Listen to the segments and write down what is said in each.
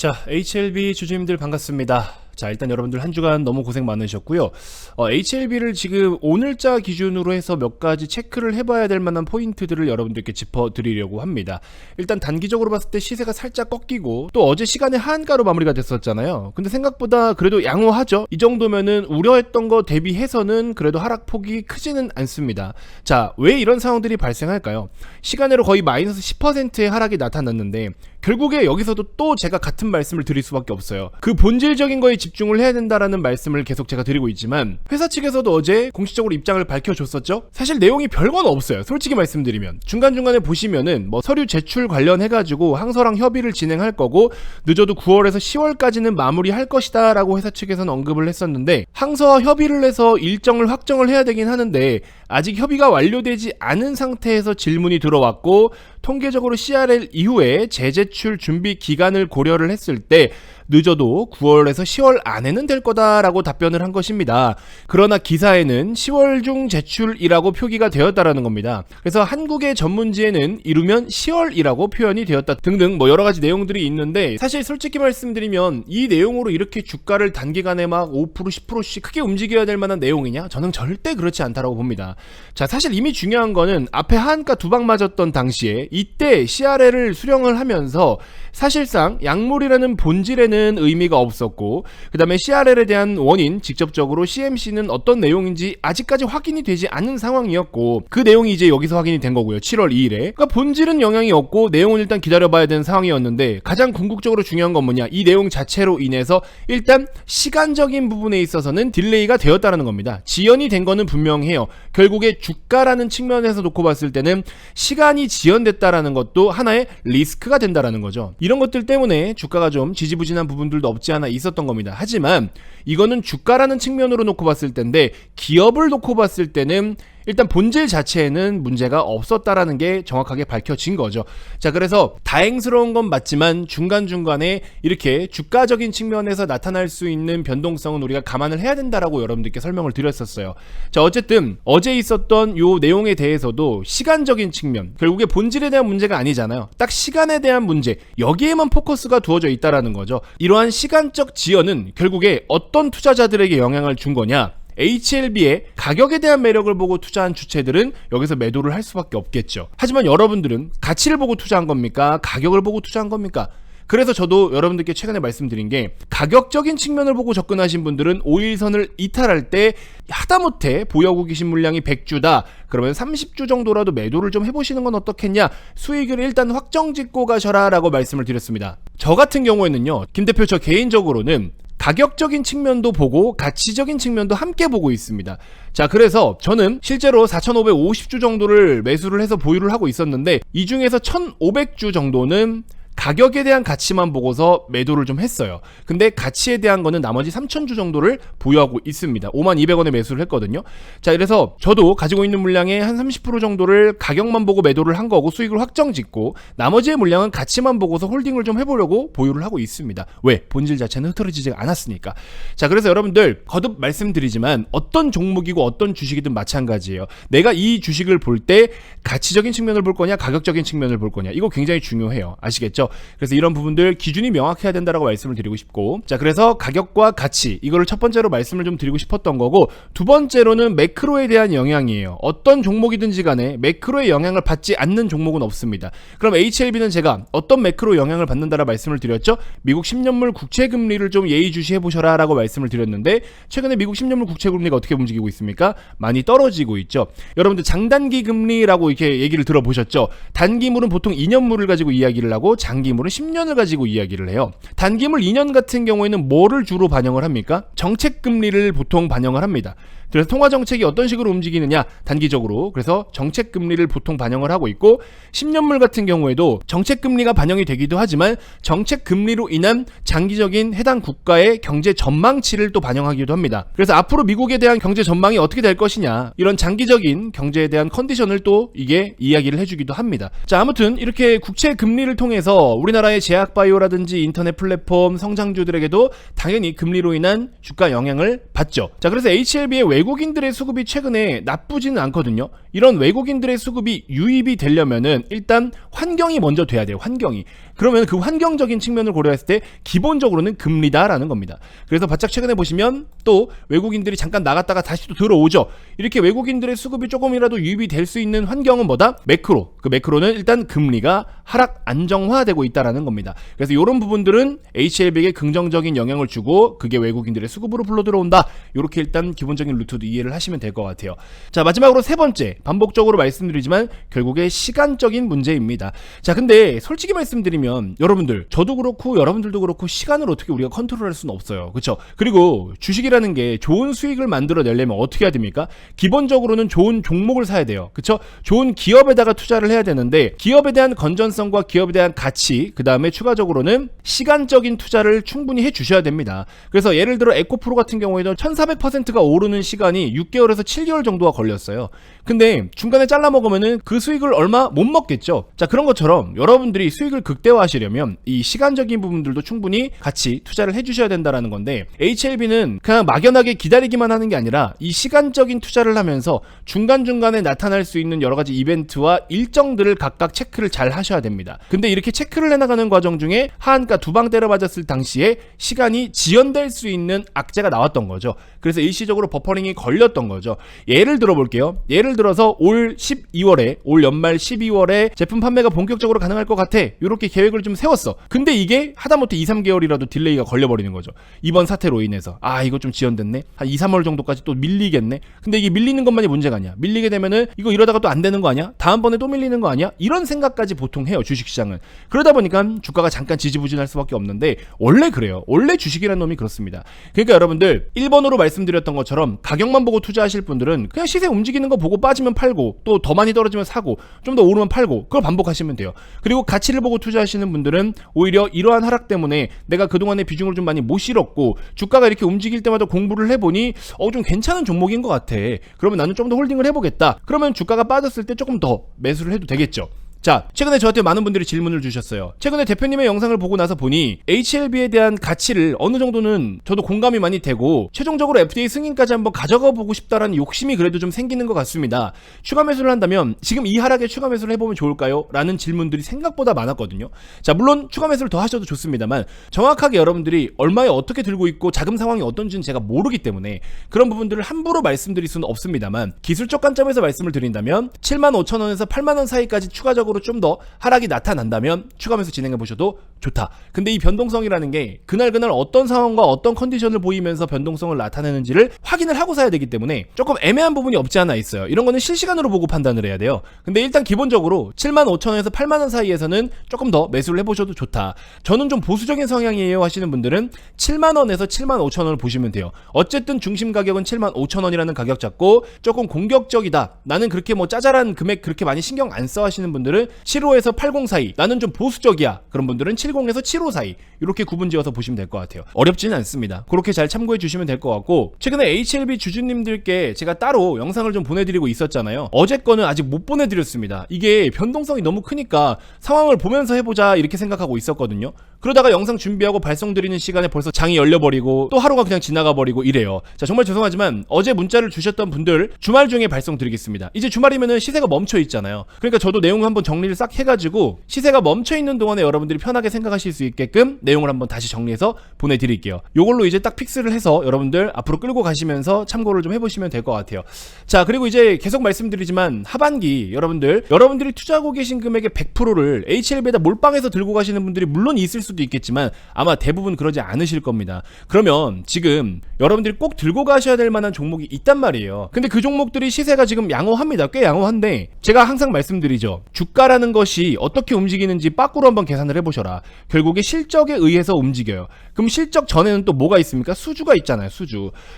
자, HLB 주주님들 반갑습니다. 자, 일단 여러분들 한 주간 너무 고생 많으셨고요. HLB를 지금 오늘자 기준으로 해서 몇 가지 체크를 해봐야 될 만한 포인트들을 여러분들께 짚어드리려고 합니다. 일단 단기적으로 봤을 때 시세가 살짝 꺾이고 또 어제 시간에 하한가로 마무리가 됐었잖아요. 근데 생각보다 그래도 양호하죠. 이 정도면은 우려했던 거 대비해서는 그래도 하락폭이 크지는 않습니다. 자, 왜 이런 상황들이 발생할까요? 시간으로 거의 마이너스 10%의 하락이 나타났는데 결국에 여기서도 또 제가 같은 말씀을 드릴 수밖에 없어요. 그 본질적인 거에 집중을 해야 된다라는 말씀을 계속 제가 드리고 있지만 회사 측에서도 어제 공식적으로 입장을 밝혀줬었죠. 사실 내용이 별건 없어요. 솔직히 말씀드리면 중간중간에 보시면은 뭐 서류 제출 관련해가지고 항서랑 협의를 진행할 거고 늦어도 9월에서 10월까지는 마무리할 것이다 라고 회사 측에서는 언급을 했었는데 항서와 협의를 해서 일정을 확정을 해야 되긴 하는데 아직 협의가 완료되지 않은 상태에서 질문이 들어왔고 통계적으로 CRL 이후에 재제출 준비 기간을 고려를 했을 때 늦어도 9월에서 10월 안에는 될 거다라고 답변을 한 것입니다. 그러나 기사에는 10월 중 제출이라고 표기가 되었다라는 겁니다. 그래서 한국의 전문지에는 이르면 10월이라고 표현이 되었다 등등 뭐 여러 가지 내용들이 있는데 사실 솔직히 말씀드리면 이 내용으로 이렇게 주가를 단기간에 막 5% 10%씩 크게 움직여야 될 만한 내용이냐? 저는 절대 그렇지 않다라고 봅니다. 자, 사실 이미 중요한 거는 앞에 하한가 두 방 맞았던 당시에 이때 CRL을 수령을 하면서 사실상 약물이라는 본질에는 의미가 없었고 그 다음에 CRL에 대한 원인 직접적으로 CMC는 어떤 내용인지 아직까지 확인이 되지 않은 상황이었고 그 내용이 이제 여기서 확인이 된 거고요. 7월 2일에 그러니까 본질은 영향이 없고 내용은 일단 기다려봐야 되는 상황이었는데 가장 궁극적으로 중요한 건 뭐냐, 이 내용 자체로 인해서 일단 시간적인 부분에 있어서는 딜레이가 되었다는 겁니다. 지연이 된 거는 분명해요. 결국에 주가라는 측면에서 놓고 봤을 때는 시간이 지연됐다라는 것도 하나의 리스크가 된다라는 거죠. 이런 것들 때문에 주가가 좀 지지부진한 부분들도 없지 않아 있었던 겁니다. 하지만 이거는 주가라는 측면으로 놓고 봤을 때인데 기업을 놓고 봤을 때는 일단 본질 자체에는 문제가 없었다라는 게 정확하게 밝혀진 거죠. 자, 그래서 다행스러운 건 맞지만 중간중간에 이렇게 주가적인 측면에서 나타날 수 있는 변동성은 우리가 감안을 해야 된다라고 여러분들께 설명을 드렸었어요. 자, 어쨌든 어제 있었던 요 내용에 대해서도 시간적인 측면, 결국에 본질에 대한 문제가 아니잖아요. 딱 시간에 대한 문제, 여기에만 포커스가 두어져 있다라는 거죠. 이러한 시간적 지연은 결국에 어떤 투자자들에게 영향을 준 거냐? HLB의 가격에 대한 매력을 보고 투자한 주체들은 여기서 매도를 할 수밖에 없겠죠. 하지만 여러분들은 가치를 보고 투자한 겁니까? 가격을 보고 투자한 겁니까? 그래서 저도 여러분들께 최근에 말씀드린 게 가격적인 측면을 보고 접근하신 분들은 5일선을 이탈할 때 하다못해 보유하고 계신 물량이 100주다 그러면 30주 정도라도 매도를 좀 해보시는 건 어떻겠냐, 수익을 일단 확정 짓고 가셔라 라고 말씀을 드렸습니다. 저 같은 경우에는요, 김 대표 저 개인적으로는 가격적인 측면도 보고 가치적인 측면도 함께 보고 있습니다. 자, 그래서 저는 실제로 4,550주 정도를 매수를 해서 보유를 하고 있었는데 이 중에서 1,500주 정도는 가격에 대한 가치만 보고서 매도를 좀 했어요. 근데 가치에 대한 거는 나머지 3,000주 정도를 보유하고 있습니다. 52,200원에 매수를 했거든요. 자, 그래서 저도 가지고 있는 물량의 한 30% 정도를 가격만 보고 매도를 한 거고 수익을 확정 짓고 나머지의 물량은 가치만 보고서 홀딩을 좀 해보려고 보유를 하고 있습니다. 왜? 본질 자체는 흐트러지지가 않았으니까. 자, 그래서 여러분들 거듭 말씀드리지만 어떤 종목이고 어떤 주식이든 마찬가지예요. 내가 이 주식을 볼 때 가치적인 측면을 볼 거냐 가격적인 측면을 볼 거냐, 이거 굉장히 중요해요. 아시겠죠? 그래서 이런 부분들 기준이 명확해야 된다라고 말씀을 드리고 싶고, 자, 그래서 가격과 가치 이거를 첫 번째로 말씀을 좀 드리고 싶었던 거고, 두 번째로는 매크로에 대한 영향이에요. 어떤 종목이든지 간에 매크로의 영향을 받지 않는 종목은 없습니다. 그럼 HLB는 제가 어떤 매크로 영향을 받는다라 말씀을 드렸죠. 미국 10년물 국채금리를 좀 예의주시해 보셔라 라고 말씀을 드렸는데 최근에 미국 10년물 국채금리가 어떻게 움직이고 있습니까? 많이 떨어지고 있죠. 여러분들 장단기 금리라고 이렇게 얘기를 들어보셨죠. 단기물은 보통 2년물을 가지고 이야기를 하고 장기물은 10년을 가지고 이야기를 해요. 단기물 2년 같은 경우에는 뭐를 주로 반영을 합니까? 정책금리를 보통 반영을 합니다. 그래서 통화정책이 어떤 식으로 움직이느냐, 단기적으로. 그래서 정책금리를 보통 반영을 하고 있고 10년물 같은 경우에도 정책금리가 반영이 되기도 하지만 정책금리로 인한 장기적인 해당 국가의 경제 전망치를 또 반영하기도 합니다. 그래서 앞으로 미국에 대한 경제 전망이 어떻게 될 것이냐, 이런 장기적인 경제에 대한 컨디션을 또 이게 이야기를 해주기도 합니다. 자, 아무튼 이렇게 국채금리를 통해서 그래서 우리나라의 제약바이오라든지 인터넷 플랫폼 성장주들에게도 당연히 금리로 인한 주가 영향을 받죠. 자, 그래서 HLB의 외국인들의 수급이 최근에 나쁘지는 않거든요. 이런 외국인들의 수급이 유입이 되려면은 일단 환경이 먼저 돼야 돼요. 환경이. 그러면 그 환경적인 측면을 고려했을 때 기본적으로는 금리다라는 겁니다. 그래서 바짝 최근에 보시면 또 외국인들이 잠깐 나갔다가 다시 또 들어오죠. 이렇게 외국인들의 수급이 조금이라도 유입이 될 수 있는 환경은 뭐다? 매크로. 그 매크로는 일단 금리가 하락 안정화되고 있다라는 겁니다. 그래서 이런 부분들은 HLB에게 긍정적인 영향을 주고 그게 외국인들의 수급으로 불러 들어온다. 이렇게 일단 기본적인 루트도 이해를 하시면 될 것 같아요. 자, 마지막으로 세 번째, 반복적으로 말씀드리지만 결국에 시간적인 문제입니다. 자, 근데 솔직히 말씀드리면 여러분들, 저도 그렇고 여러분들도 그렇고 시간을 어떻게 우리가 컨트롤할 수는 없어요. 그렇죠? 그리고 주식이라는 게 좋은 수익을 만들어내려면 어떻게 해야 됩니까? 기본적으로는 좋은 종목을 사야 돼요. 그렇죠? 좋은 기업에다가 투자를 해야 되는데 기업에 대한 건전성과 기업에 대한 가치, 그 다음에 추가적으로는 시간적인 투자를 충분히 해주셔야 됩니다. 그래서 예를 들어 에코프로 같은 경우에도 1400%가 오르는 시간이 6개월에서 7개월 정도가 걸렸어요. 근데 중간에 잘라 먹으면은 그 수익을 얼마 못 먹겠죠. 자, 그런 것처럼 여러분들이 수익을 극대화하시려면 이 시간적인 부분들도 충분히 같이 투자를 해주셔야 된다라는 건데, HLB는 그냥 막연하게 기다리기만 하는 게 아니라 이 시간적인 투자를 하면서 중간중간에 나타날 수 있는 여러 가지 이벤트와 일정들을 각각 체크를 잘 하셔야 됩니다. 근데 이렇게 체크를 해나가는 과정 중에 하한가 두 방 때려 맞았을 당시에 시간이 지연될 수 있는 악재가 나왔던 거죠. 그래서 일시적으로 버퍼링이 걸렸던 거죠. 예를 들어 볼게요. 예를 들어서 올 12월에, 올 연말 12월에 제품 판매가 본격적으로 가능할 것 같아. 이렇게 계획을 좀 세웠어. 근데 이게 하다못해 2, 3개월이라도 딜레이가 걸려버리는 거죠. 이번 사태로 인해서. 아, 이거 좀 지연됐네. 한 2, 3월 정도까지 또 밀리겠네. 근데 이게 밀리는 것만이 문제가 아니야. 밀리게 되면은 이거 이러다가 또 안 되는 거 아니야? 다음번에 또 밀리는 거 아니야? 이런 생각까지 보통 해요, 주식시장은. 그러다 보니까 주가가 잠깐 지지부진할 수밖에 없는데 원래 그래요. 원래 주식이라는 놈이 그렇습니다. 그러니까 여러분들 1번으로 말씀드렸던 것처럼 가격만 보고 투자하실 분들은 그냥 시세 움직이는 거 보고 빠지면 팔고 또 더 많이 떨어지면 사고 좀 더 오르면 팔고 그걸 반복하시면 돼요. 그리고 가치를 보고 투자하시는 분들은 오히려 이러한 하락 때문에 내가 그동안의 비중을 좀 많이 못 실었고 주가가 이렇게 움직일 때마다 공부를 해보니 좀 괜찮은 종목인 것 같아. 그러면 나는 좀 더 홀딩을 해보겠다. 그러면 주가가 빠졌을 때 조금 더 매수를 해도 되겠죠. 자, 최근에 저한테 많은 분들이 질문을 주셨어요. 최근에 대표님의 영상을 보고 나서 보니 HLB에 대한 가치를 어느 정도는 저도 공감이 많이 되고 최종적으로 FDA 승인까지 한번 가져가 보고 싶다라는 욕심이 그래도 좀 생기는 것 같습니다. 추가 매수를 한다면 지금 이 하락에 추가 매수를 해보면 좋을까요? 라는 질문들이 생각보다 많았거든요. 자, 물론 추가 매수를 더 하셔도 좋습니다만 정확하게 여러분들이 얼마에 어떻게 들고 있고 자금 상황이 어떤지는 제가 모르기 때문에 그런 부분들을 함부로 말씀드릴 수는 없습니다만 기술적 관점에서 말씀을 드린다면 75,000원에서 80,000원 사이까지 추가적으로 좀 더 하락이 나타난다면 추가 매수 진행해 보셔도 좋다. 근데 이 변동성이라는 게 그날 어떤 상황과 어떤 컨디션을 보이면서 변동성을 나타내는지를 확인을 하고 사야 되기 때문에 조금 애매한 부분이 없지 않아 있어요. 이런 거는 실시간으로 보고 판단을 해야 돼요. 근데 일단 기본적으로 75,000원에서 80,000원 사이에서는 조금 더 매수를 해보셔도 좋다. 저는 좀 보수적인 성향이에요 하시는 분들은 70,000원에서 75,000원을 보시면 돼요. 어쨌든 중심 가격은 75,000원이라는 가격 잡고 조금 공격적이다. 나는 그렇게 뭐 짜잘한 금액 그렇게 많이 신경 안 써 하시는 분들은 75에서 80 사이, 나는 좀 보수적이야. 그런 분들은 70에서 75 사이 이렇게 구분지어서 보시면 될 것 같아요. 어렵지는 않습니다. 그렇게 잘 참고해 주시면 될 것 같고, 최근에 HLB 주주님들께 제가 따로 영상을 좀 보내드리고 있었잖아요. 어제 거는 아직 못 보내드렸습니다. 이게 변동성이 너무 크니까 상황을 보면서 해보자 이렇게 생각하고 있었거든요. 그러다가 영상 준비하고 발송드리는 시간에 벌써 장이 열려버리고 또 하루가 그냥 지나가버리고 이래요. 자, 정말 죄송하지만 어제 문자를 주셨던 분들 주말 중에 발송드리겠습니다. 이제 주말이면은 시세가 멈춰 있잖아요. 그러니까 저도 내용을 한번 정리를 싹 해가지고 시세가 멈춰 있는 동안에 여러분들이 편하게 생각하실 수 있게끔 내용을 한번 다시 정리해서 보내드릴게요. 요걸로 이제 딱 픽스를 해서 여러분들 앞으로 끌고 가시면서 참고를 좀 해보시면 될 것 같아요. 자, 그리고 이제 계속 말씀드리지만 하반기 여러분들이 투자하고 계신 금액의 100%를 HLB에다 몰빵해서 들고 가시는 분들이 물론 있을 수도 있겠지만 아마 대부분 그러지 않으실 겁니다. 그러면 지금 여러분들이 꼭 들고 가셔야 될 만한 종목이 있단 말이에요. 근데 그 종목들이 시세가 지금 양호합니다. 꽤 양호한데 제가 항상 말씀드리죠. 주가라는 것이 어떻게 움직이는지 빠꾸로 한번 계산을 해보셔라. 결국에 실적에 의해서 움직여요. 그럼 실적 전에는 또 뭐가 있습니까? 수주가 있잖아요.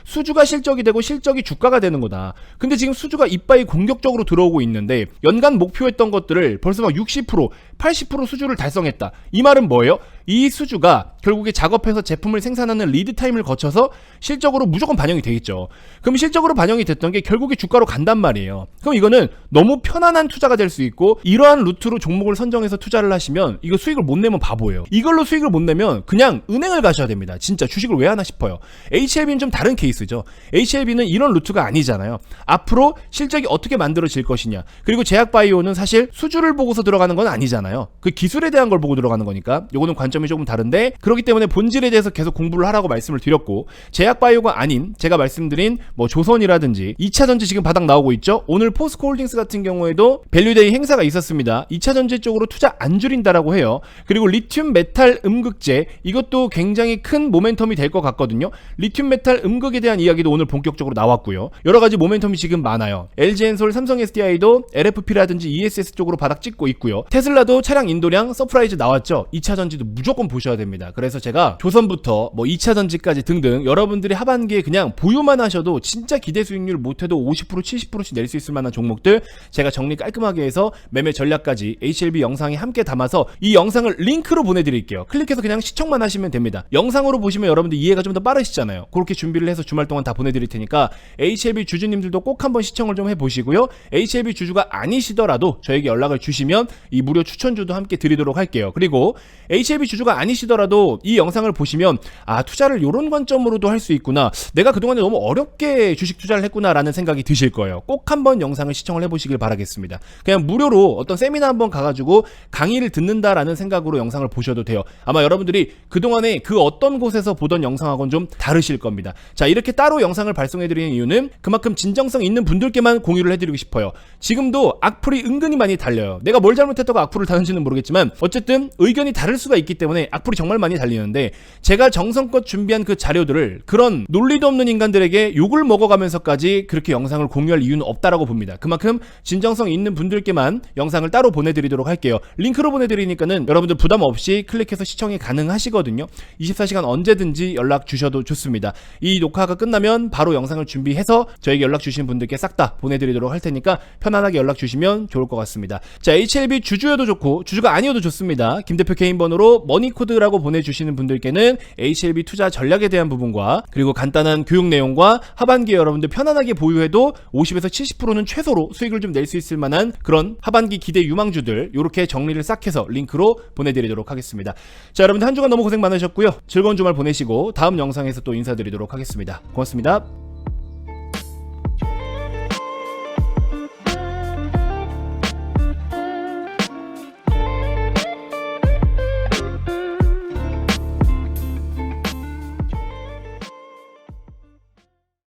수주가 실적이 되고 실적이 주가가 되는 거다. 근데 지금 수주가 이빠이 공격적으로 들어오고 있는데 연간 목표했던 것들을 벌써 막 60%, 80% 수주를 달성했다. 이 말은 뭐예요? 이 수주가 결국에 작업해서 제품을 생산하는 리드 타임을 거쳐서 실적으로 무조건 반영이 되겠죠. 그럼 실적으로 반영이 됐던 게 결국에 주가로 간단 말이에요. 그럼 이거는 너무 편안한 투자가 될 수 있고, 이러한 루트로 종목을 선정해서 투자를 하시면 이거 수익을 못 내면 바보예요. 이걸로 수익을 못 내면 그냥 은행을 가셔야 됩니다. 진짜 주식을 왜 하나 싶어요. HLB는 좀 다른 케이스죠. HLB는 이런 루트가 아니잖아요. 앞으로 실적이 어떻게 만들어질 것이냐, 그리고 제약바이오는 사실 수주를 보고서 들어가는 건 아니잖아요. 그 기술에 대한 걸 보고 들어가는 거니까 요거는 관점이 조금 다른데, 그렇기 때문에 본질에 대해서 계속 공부를 하라고 말씀을 드렸고, 제약바이오가 아닌 제가 말씀드린 뭐 조선이라든지 2차전지 지금 바닥 나오고 있죠. 오늘 포스코홀딩스 같은 경우에도 밸류데이 행사가 있었습니다. 2차전지 쪽으로 투자 안 줄인다라고 해요. 그리고 리튬 메탈 음극재, 이것도 굉장히 큰 모멘텀이 될 것 같거든요. 리튬 메탈 음극에 대한 이야기도 오늘 본격적으로 나왔고요. 여러 가지 모멘텀이 지금 많아요. LG엔솔, 삼성 SDI도 LFP라든지 ESS 쪽으로 바닥 찍고 있고요. 테슬라도 차량 인도량 서프라이즈 나왔죠. 2차전지도 무조건 보셔야 됩니다. 그래서 제가 조선부터 뭐 2차전지까지 등등 여러분들이 하반기에 그냥 보유만 하셔도 진짜 기대 수익률 못해도 50% 70%씩 낼 수 있을 만한 종목들 제가 정리 깔끔하게 해서 매매 전략까지 HLB 영상에 함께 담아서 이 영상을 링크로 보내드릴게요. 클릭해서 그냥 시청만 하시면 됩니다. 영상으로 보시면 여러분들 이해가 좀 더 빠르시잖아요. 그렇게 준비를 해서 주말 동안 다 보내드릴 테니까 HLB 주주님들도 꼭 한번 시청을 좀 해보시고요. HLB 주주가 아니시더라도 저에게 연락을 주시면 이 무료 추천주도 함께 드리도록 할게요. 그리고 HLB 주주가 아니시더라도 이 영상을 보시면 아, 투자를 이런 관점으로도 할 수 있구나, 내가 그동안에 너무 어렵게 주식 투자를 했구나 라는 생각이 드실 거예요. 꼭 한번 영상을 시청을 해보시길 바라겠습니다. 그냥 무료로 어떤 세미나 한번 가가지고 강의를 듣는다라는 생각으로 영상을 보셔도 돼요. 아마 여러분들이 그동안에 그 어떤 곳에서 보던 영상하고는 좀 다르실 겁니다. 자, 이렇게 따로 영상을 발송해드리는 이유는 그만큼 진정성 있는 분들께만 공유를 해드리고 싶어요. 지금도 악플이 은근히 많이 달려요. 내가 뭘 잘못했다고 악플을 다는지는 모르겠지만 어쨌든 의견이 다를 수가 있기 때문에 악플이 정말 많이 달리는데, 제가 정성껏 준비한 그 자료들을 그런 논리도 없는 인간들에게 욕을 먹어가면서까지 그렇게 영상을 공유할 이유는 없다라고 봅니다. 그만큼 진정성 있는 분들께만 영상을 따로 보내드리도록 할게요. 링크로 보내드리니까는 여러분들 부담 없이 클릭해서 시청이 가능하시거든요. 24시간 언제든지 연락 주셔도 좋습니다. 이 녹화가 끝나면 바로 영상을 준비해서 저에게 연락 주신 분들께 싹 다 보내드리도록 할 테니까 편안하게 연락 주시면 좋을 것 같습니다. 자, HLB 주주여도 좋고 주주가 아니어도 좋습니다. 김대표 개인 번호로 머니코드라고 보내주시는 분들께는 HLB 투자 전략에 대한 부분과 그리고 간단한 교육 내용과 하반기에 여러분들 편안하게 보유해도 50에서 70%는 최소로 수익을 좀 낼 수 있을 만한 그런 하반기 기대 유망주들 이렇게 정리를 싹 해서 링크로 보내드리도록 하겠습니다. 자, 여러분들 한 주간 너무 고생 많으셨고요. 즐거운 주말 보내시고 다음 영상에서 또 인사드리도록 하겠습니다. 고맙습니다.